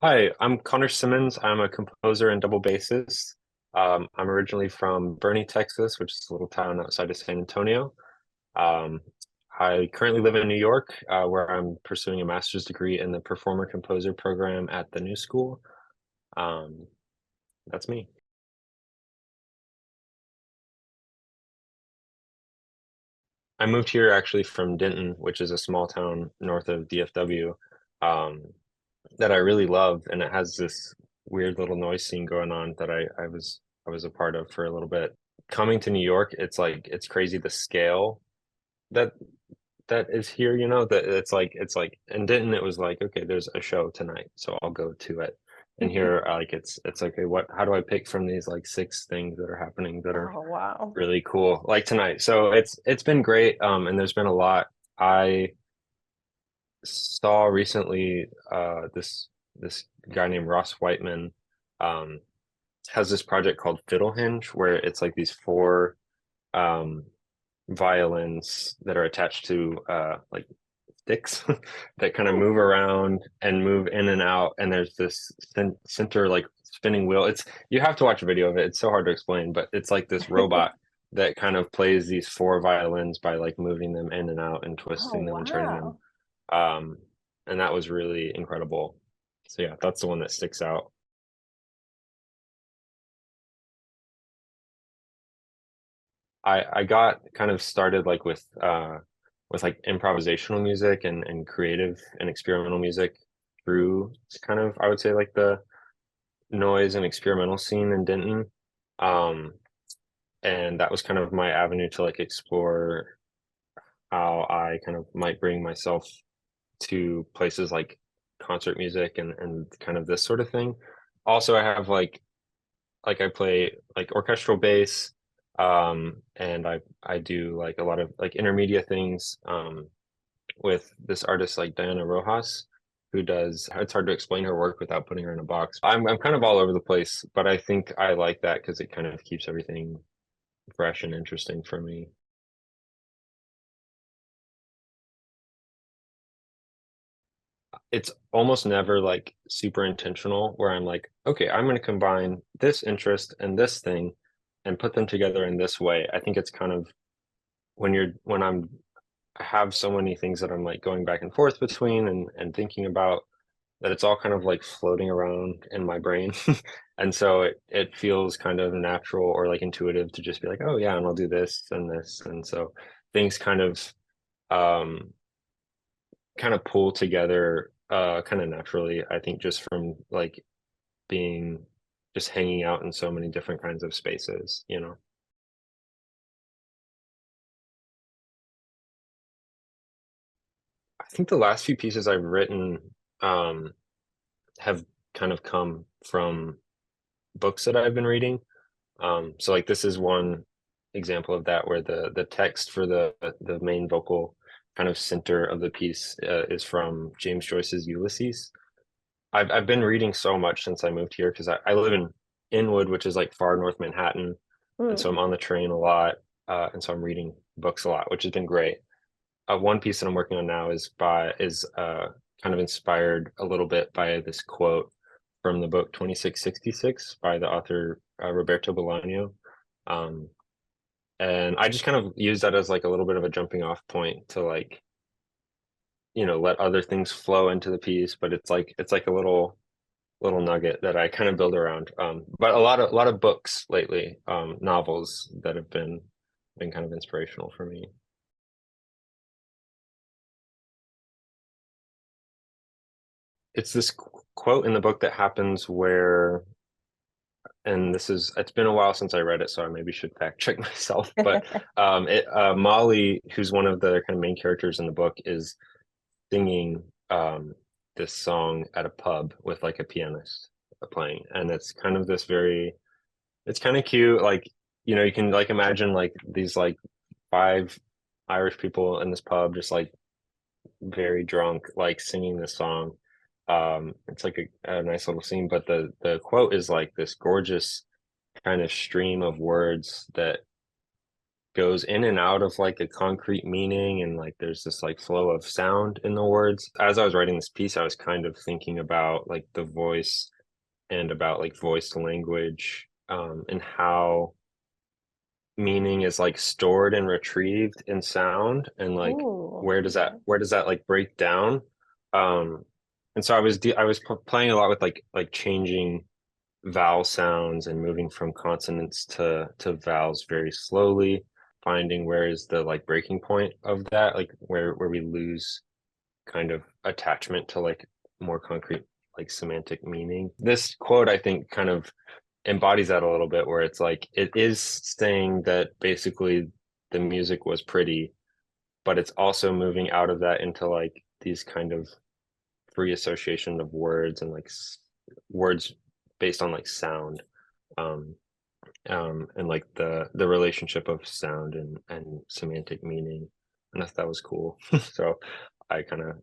Hi, I'm Connor Simmons. I'm a composer and double bassist. I'm originally from Bernie, Texas, which is a little town outside of San Antonio. Um, I currently live in New York, where I'm pursuing a master's degree in the performer composer program at the New School. Um, that's me. I moved here actually from Denton, which is a small town north of DFW, um, that I really love, and it has this weird little noise scene going on that I was a part of for a little bit. Coming to New York, it's like it's crazy the scale that that is here, that it's like in Denton it was like, okay, there's a show tonight, so I'll go to it. And here like it's okay, what how do I pick from these like six things that are happening that are Oh, wow. really cool like tonight? So it's been great, and there's been a lot. I saw recently this guy named Ross Whiteman um has this project called Fiddle Hinge where it's like these four um violins that are attached to like sticks that kind of Oh, move cool. around and move in and out, and there's this center like spinning wheel. It's You have to watch a video of it. It's so hard to explain, but it's like this robot that kind of plays these four violins by like moving them in and out and Oh, twisting them and turning them. wow. um and that was really incredible. So yeah, that's the one that sticks out. I got kind of started like with like improvisational music and creative and experimental music through kind of, I would say, like the noise and experimental scene in Denton. Um and that was kind of my avenue to like explore how I kind of might bring myself to places like concert music and kind of this sort of thing. Also, I have like I play like orchestral bass, and I do like a lot of like intermedia things with this artist like Diana Rojas, who does, it's hard to explain her work without putting her in a box. I'm kind of all over the place, but I think I like that because it kind of keeps everything fresh and interesting for me. It's almost never like super intentional where I'm like, okay, I'm going to combine this interest and this thing and put them together in this way. I think it's kind of when I have so many things that I'm like going back and forth between and thinking about, that it's all kind of like floating around in my brain. And so it feels kind of natural or like intuitive to just be like, oh yeah, and I'll do this and this. And so things um kind of pull together kind of naturally, I think, just from like being just hanging out in so many different kinds of spaces. I think the last few pieces I've written um have kind of come from books that I've been reading. So like this is one example of that, where the text for the main vocal kind of center of the piece is from James Joyce's Ulysses. I've been reading so much since I moved here because I live in Inwood, which is like far north Manhattan, and so Mm. I'm on the train a lot, and so I'm reading books a lot, which has been great. One piece that I'm working on now is kind of inspired a little bit by this quote from the book 2666 by the author Roberto Bolaño. Um, and I just kind of use that as like a little bit of a jumping off point to like, let other things flow into the piece, but it's like a little nugget that I kind of build around. But a lot of books lately, novels that have been kind of inspirational for me. It's this quote in the book that happens where, and it's been a while since I read it, so I maybe should fact check myself. But Molly, who's one of the kind of main characters in the book, is singing this song at a pub with like a pianist playing, and it's kind of this very, it's kind of cute. Like, you can like imagine like these like five Irish people in this pub, just like very drunk, like singing this song. It's like a nice little scene, but the quote is like this gorgeous kind of stream of words that goes in and out of like a concrete meaning, and like there's this like flow of sound in the words. As I was writing this piece, I was kind of thinking about like the voice and about like voice language, and how meaning is like stored and retrieved in sound, and like Ooh, where does that like break down. And so I was playing a lot with like changing vowel sounds and moving from consonants to vowels very slowly, finding where is the like breaking point of that, like where we lose kind of attachment to like more concrete like semantic meaning. This quote I think kind of embodies that a little bit, where it's like it is saying that basically the music was pretty, but it's also moving out of that into like these kind of free association of words, and like words based on like sound, um and like the relationship of sound and semantic meaning. And I thought that was cool. So I kind of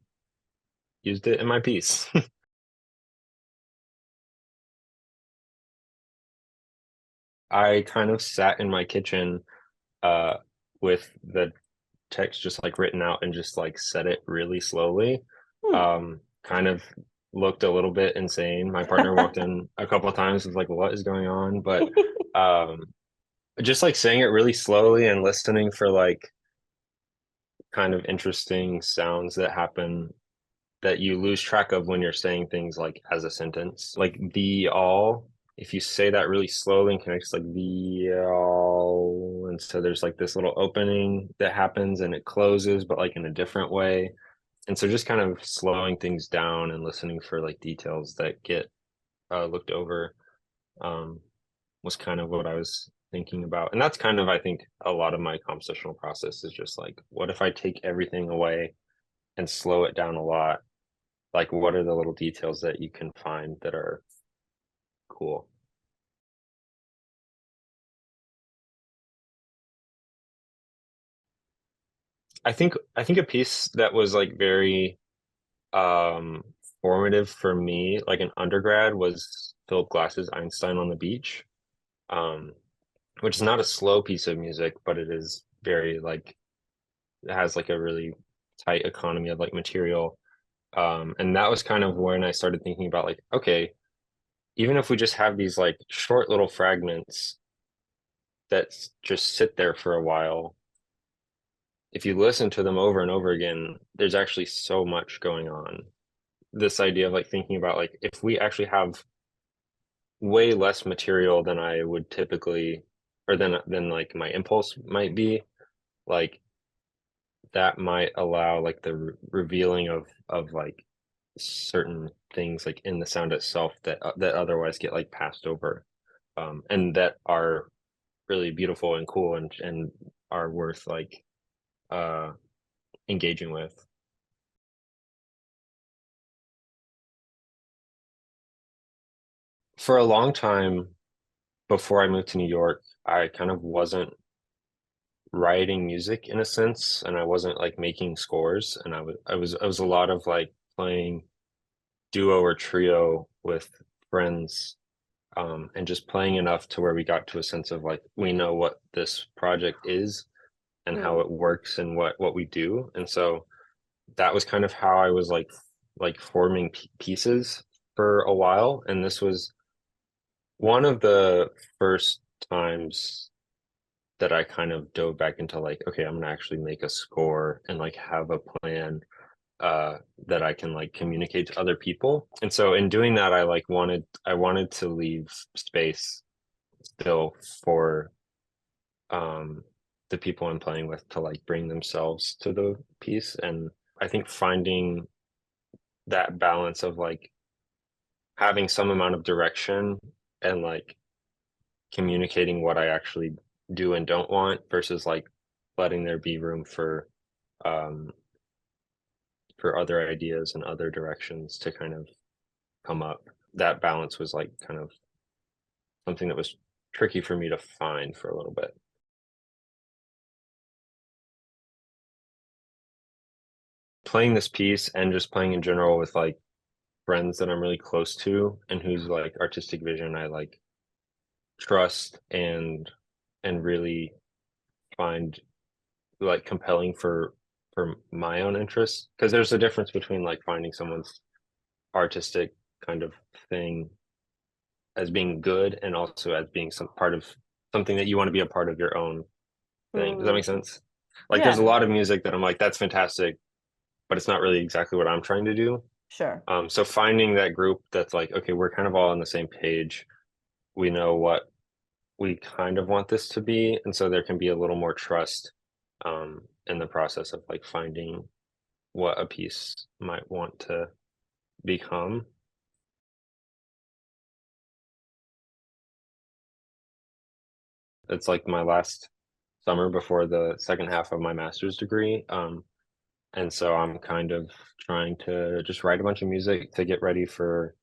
used it in my piece. I kind of sat in my kitchen uh with the text just like written out and just like said it really slowly. hmm. Kind of looked a little bit insane. My partner walked in a couple of times, was like, what is going on? But um just like saying it really slowly and listening for like kind of interesting sounds that happen that you lose track of when you're saying things like as a sentence. Like the all, if you say that really slowly and connects like the all, and so there's like this little opening that happens and it closes, but like in a different way. And so just kind of slowing things down and listening for like details that get looked over, um, was kind of what I was thinking about. And that's kind of, I think, a lot of my compositional process is just like, what if I take everything away and slow it down a lot? Like, what are the little details that you can find that are cool? I think a piece that was like very um formative for me, like an undergrad, was Philip Glass's Einstein on the Beach, um, which is not a slow piece of music, but it is very like it has like a really tight economy of like material. And that was kind of when I started thinking about like, okay, even if we just have these like short little fragments that just sit there for a while, if you listen to them over and over again, there's actually so much going on. This idea of like thinking about like if we actually have way less material than I would typically, or than like my impulse might be, like that might allow like the revealing of like certain things like in the sound itself that otherwise get like passed over, and that are really beautiful and cool and are worth like uh engaging with. For a long time before I moved to New York, I kind of wasn't writing music in a sense, and I wasn't like making scores, and I was a lot of like playing duo or trio with friends, and just playing enough to where we got to a sense of like we know what this project is and how Hmm. it works and what we do. And so that was kind of how I was like forming pieces for a while. And this was one of the first times that I kind of dove back into like, okay, I'm gonna actually make a score and like have a plan that I can like communicate to other people. And so in doing that, I wanted to leave space still for um the people I'm playing with to like bring themselves to the piece. And I think finding that balance of like having some amount of direction and like communicating what I actually do and don't want, versus like letting there be room um for other ideas and other directions to kind of come up. That balance was like kind of something that was tricky for me to find for a little bit. Playing this piece and just playing in general with like friends that I'm really close to and whose like artistic vision I like trust and really find like compelling for my own interests, because there's a difference between like finding someone's artistic kind of thing as being good and also as being some part of something that you want to be a part of your own thing. Does that Mm, make sense? Like there's a yeah, lot of music that I'm like, that's fantastic, but it's not really exactly what I'm trying to do. sure. So finding that group that's like, okay, we're kind of all on the same page. We know what we kind of want this to be, and so there can be a little more trust in the process of like finding what a piece might want to become. It's like my last summer before the second half of my master's degree. And so I'm kind of trying to just write a bunch of music to get ready for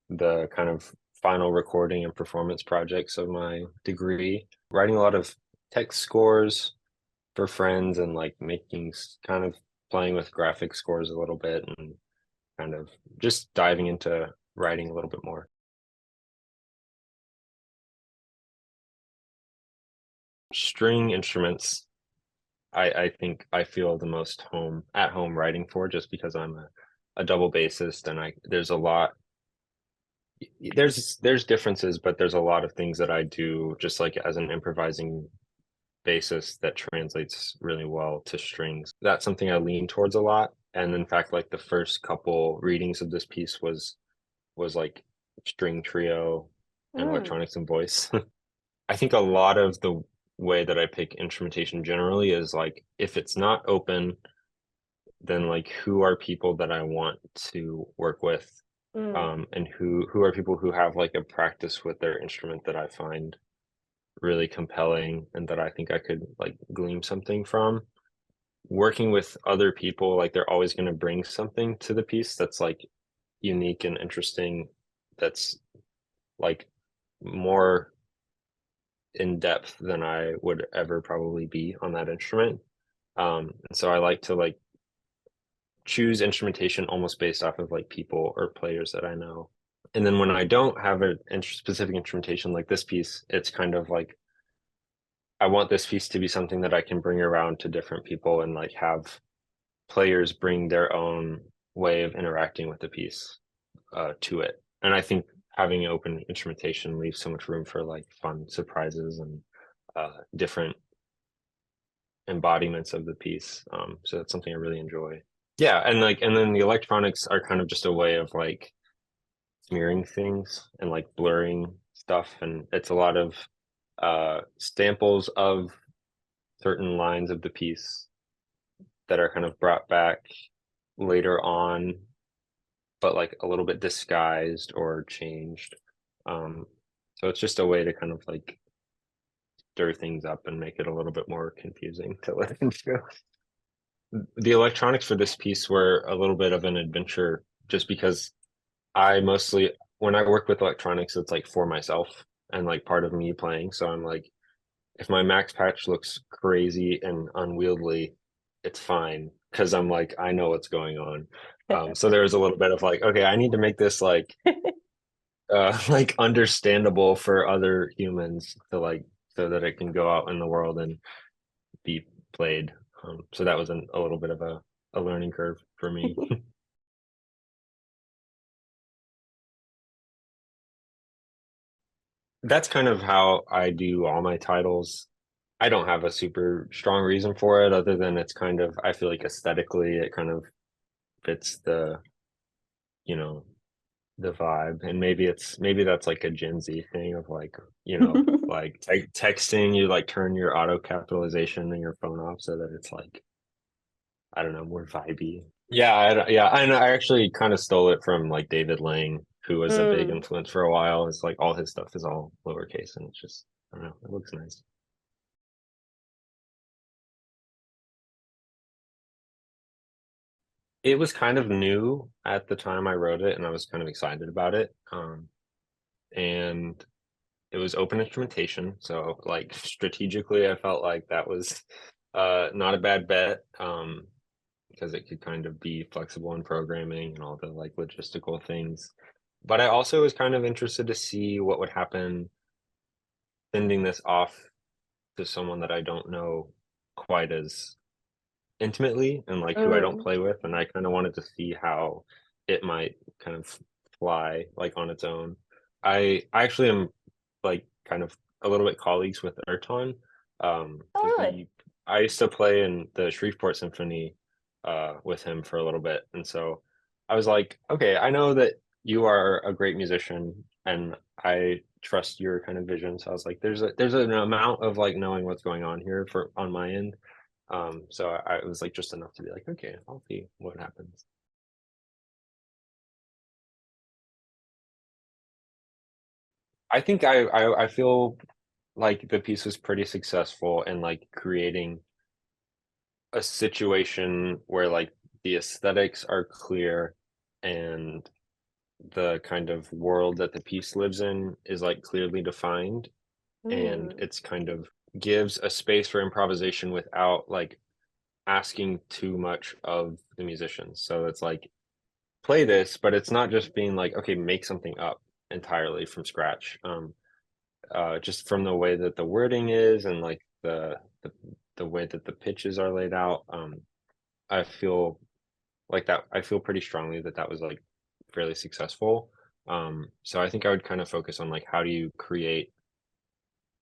the kind of final recording and performance projects of my degree. Writing a lot of text scores for friends and like kind of playing with graphic scores a little bit and kind of just diving into writing a little bit more. String instruments, I think I feel the most at home writing for, just because I'm a double bassist and there's a lot, there's differences, but there's a lot of things that I do just like as an improvising bassist that translates really well to strings. That's something I lean towards a lot. And in fact, like the first couple readings of this piece was like string trio and Mm, electronics and voice. I think a lot of the way that I pick instrumentation generally is like if it's not open, then like who are people that I want to work with, mm, and who are people who have like a practice with their instrument that I find really compelling and that I think I could like glean something from. Working with other people, like they're always going to bring something to the piece that's like unique and interesting, that's like more in depth than I would ever probably be on that instrument. And so I like to like choose instrumentation almost based off of like people or players that I know. And then when I don't have a specific instrumentation like this piece, it's kind of like I want this piece to be something that I can bring around to different people and like have players bring their own way of interacting with the piece to it. And I think having open instrumentation leaves so much room for like fun surprises and different embodiments of the piece. So that's something I really enjoy. Yeah, and like and then the electronics are kind of just a way of like smearing things and like blurring stuff, and it's a lot of samples of certain lines of the piece that are kind of brought back later on, but like a little bit disguised or changed. Um, so it's just a way to kind of like stir things up and make it a little bit more confusing to listen to. The electronics for this piece were a little bit of an adventure just because I mostly, when I work with electronics, it's like for myself and like part of me playing. So I'm like, if my max patch looks crazy and unwieldy, it's fine because I'm like, I know what's going on. So there's a little bit of like, okay, I need to make this like like understandable for other humans to like so that it can go out in the world and be played. So that was a little bit of a learning curve for me. That's kind of how I do all my titles. I don't have a super strong reason for it other than it's kind of, I feel like aesthetically it kind of fits you know, the vibe. And maybe that's like a Gen Z thing of like, like texting, you like turn your auto capitalization in your phone off so that it's like, I don't know, more vibey. Yeah, yeah, and I actually kind of stole it from like David Lang, who was a big Mm. influence for a while. It's like all his stuff is all lowercase, and it's just I don't know, it looks nice. It was kind of new at the time I wrote it, and I was kind of excited about it. And it was open instrumentation, so like strategically, I felt like that was not a bad bet. Because it could kind of be flexible in programming and all the like logistical things. But I also was kind of interested to see what would happen sending this off to someone that I don't know quite as intimately and like who I don't Mm. play with, and I kind of wanted to see how it might kind of fly like on its own. I actually am like kind of a little bit colleagues with Erton, Oh, because really? he I used to play in the Shreveport Symphony with him for a little bit, and so I was like, okay, I know that you are a great musician, and I trust your kind of vision. So I was like, there's an amount of like knowing what's going on here for on my end, so I it was like just enough to be like, okay, I'll see what happens. I think I feel like the piece was pretty successful in like creating a situation where like the aesthetics are clear and the kind of world that the piece lives in is like clearly defined, and Mm. it's kind of gives a space for improvisation without like asking too much of the musicians. So it's like play this, but it's not just being like, okay, make something up entirely from scratch. Just from the way that the wording is and like the way that the pitches are laid out. I feel like that. I feel pretty strongly that that was like fairly successful. So I think I would kind of focus on like how do you create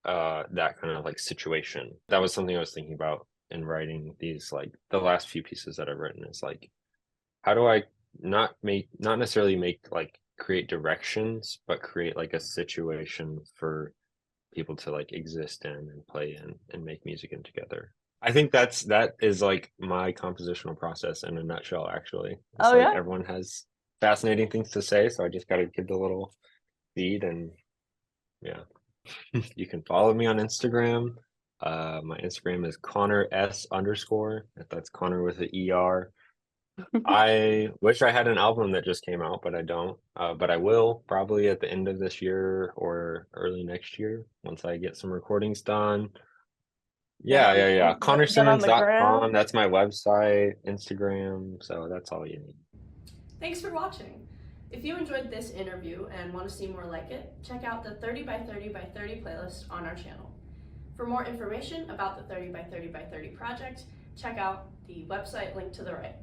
that kind of like situation. That was something I was thinking about in writing these like the last few pieces that I've written is like how do I not necessarily make like create directions, but create like a situation for people to like exist in and play in and make music in together. I think that is like my compositional process in a nutshell, actually. It's Oh, like yeah? everyone has fascinating things to say, so I just gotta give the little feed and yeah. You can follow me on Instagram. My Instagram is Connor S underscore. If that's Connor with an ER. I wish I had an album that just came out, but I don't. But I will probably at the end of this year or early next year once I get some recordings done. Yeah, yeah, yeah. Get on the ConnorSimmons.com. gram. That's my website, Instagram. So that's all you need. Thanks for watching. If you enjoyed this interview and want to see more like it, check out the 30 by 30 by 30 playlist on our channel. For more information about the 30 by 30 by 30 project, check out the website linked to the right.